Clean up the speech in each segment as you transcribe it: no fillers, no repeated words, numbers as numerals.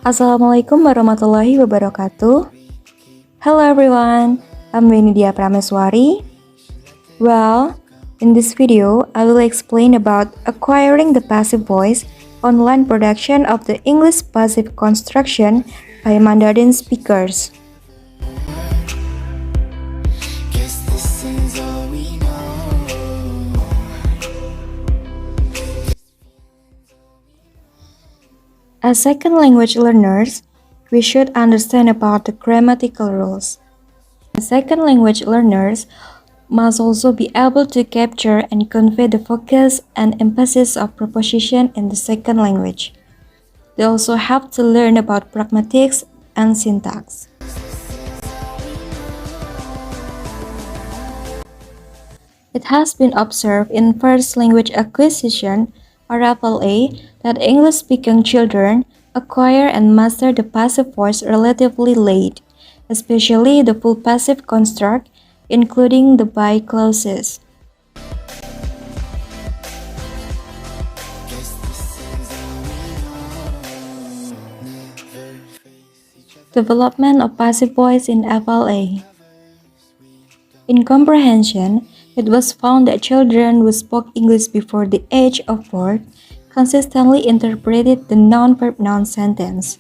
Assalamualaikum warahmatullahi wabarakatuh. Hello everyone, I'm Wenny Prameswari. Well, in this video, I will explain about acquiring the passive voice online production of the English passive construction by Mandarin speakers. As second language learners, we should understand about the grammatical rules. As second language learners must also be able to capture and convey the focus and emphasis of preposition in the second language. They also have to learn about pragmatics and syntax. It has been observed in first language acquisition or FLA that English-speaking children acquire and master the passive voice relatively late, especially the full passive construct, including the by clauses. Development of passive voice in FLA. In comprehension, it was found that children who spoke English before the age of 4 consistently interpreted the noun-verb noun sentence.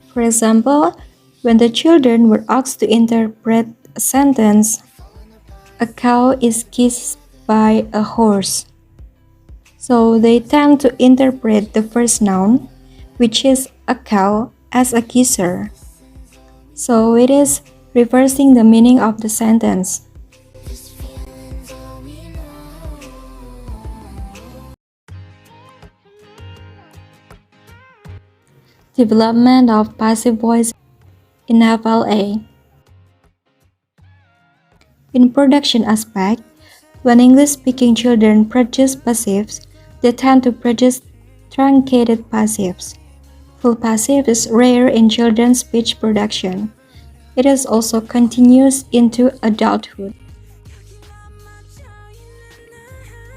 For example, when the children were asked to interpret a sentence, "A cow is kissed by a horse," so they tend to interpret the first noun, which is a cow, as a kisser. So it is reversing the meaning of the sentence. Development of passive voice in FLA. In production aspect, when English-speaking children produce passives, they tend to produce truncated passives. Full passive is rare in children's speech production. It is also continuous into adulthood.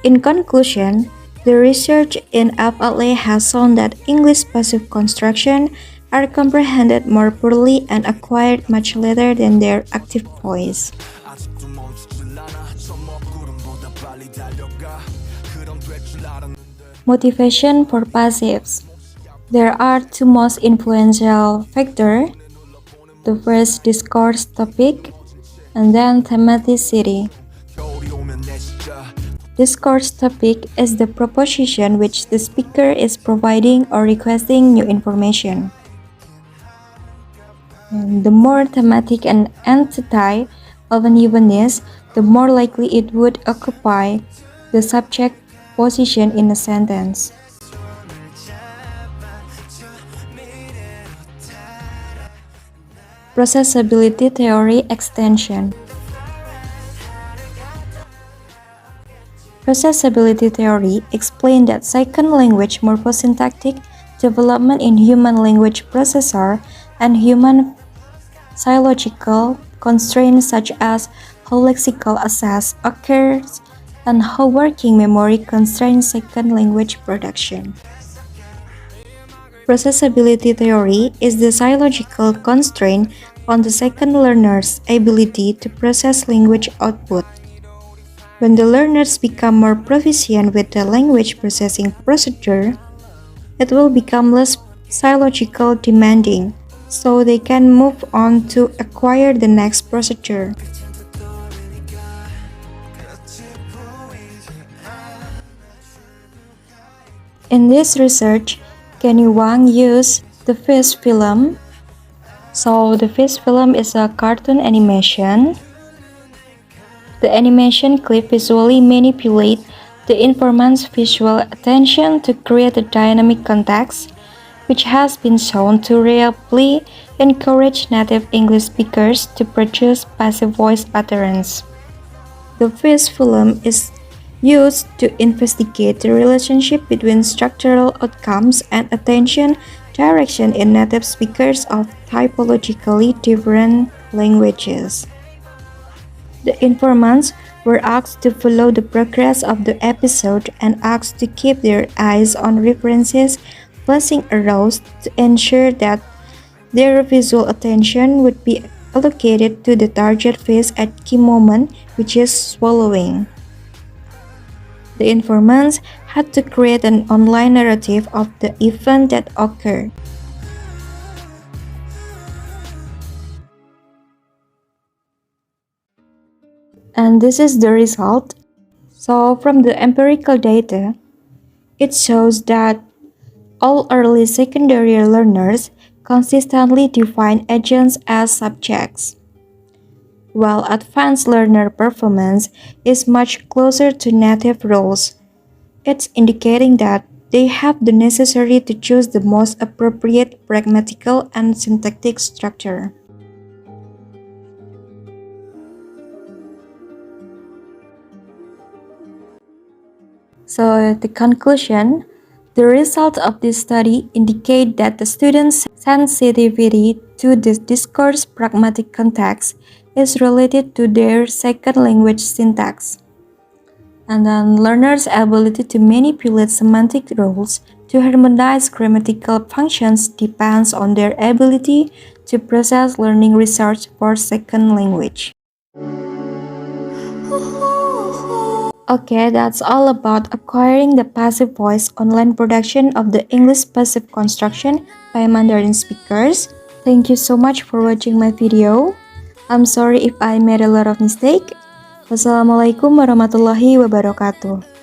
In conclusion, the research in FLA has shown that English passive construction are comprehended more poorly and acquired much later than their active voice. Motivation for passives. There are two most influential factors. The first, discourse topic, and then thematicity. Discourse topic is the proposition which the speaker is providing or requesting new information. And the more thematic an entity of an event is, the more likely it would occupy the subject position in a sentence. Processability theory extension. Processability theory explains that second language morphosyntactic development in human language processor and human physiological constraints such as how lexical access occurs and how working memory constrains second language production. Processability theory is the physiological constraint on the second learner's ability to process language output. When the learners become more proficient with the language processing procedure, it will become less physiological demanding, so they can move on to acquire the next procedure. In this research, Kenny Wang used the Fish film. So the Fish film is a cartoon animation. The animation clip visually manipulate the informant's visual attention to create a dynamic context, which has been shown to reliably encourage native English speakers to produce passive voice patterns. The Fish film is used to investigate the relationship between structural outcomes and attention direction in native speakers of typologically different languages. The informants were asked to follow the progress of the episode and asked to keep their eyes on references placing a rows to ensure that their visual attention would be allocated to the target phase at key moment, which is swallowing. The informants had to create an online narrative of the event that occurred. And this is the result. So from the empirical data, it shows that all early secondary learners consistently define agents as subjects, while advanced learner performance is much closer to native roles. It's indicating that they have the necessary to choose the most appropriate pragmatical and syntactic structure. So the conclusion, the results of this study indicate that the students' sensitivity to the discourse pragmatic context is related to their second language syntax. And then learners' ability to manipulate semantic rules to harmonize grammatical functions depends on their ability to process learning research for second language. Okay, that's all about acquiring the passive voice online production of the English passive construction by Mandarin speakers. Thank you so much for watching my video. I'm sorry if I made a lot of mistake. Wassalamualaikum warahmatullahi wabarakatuh.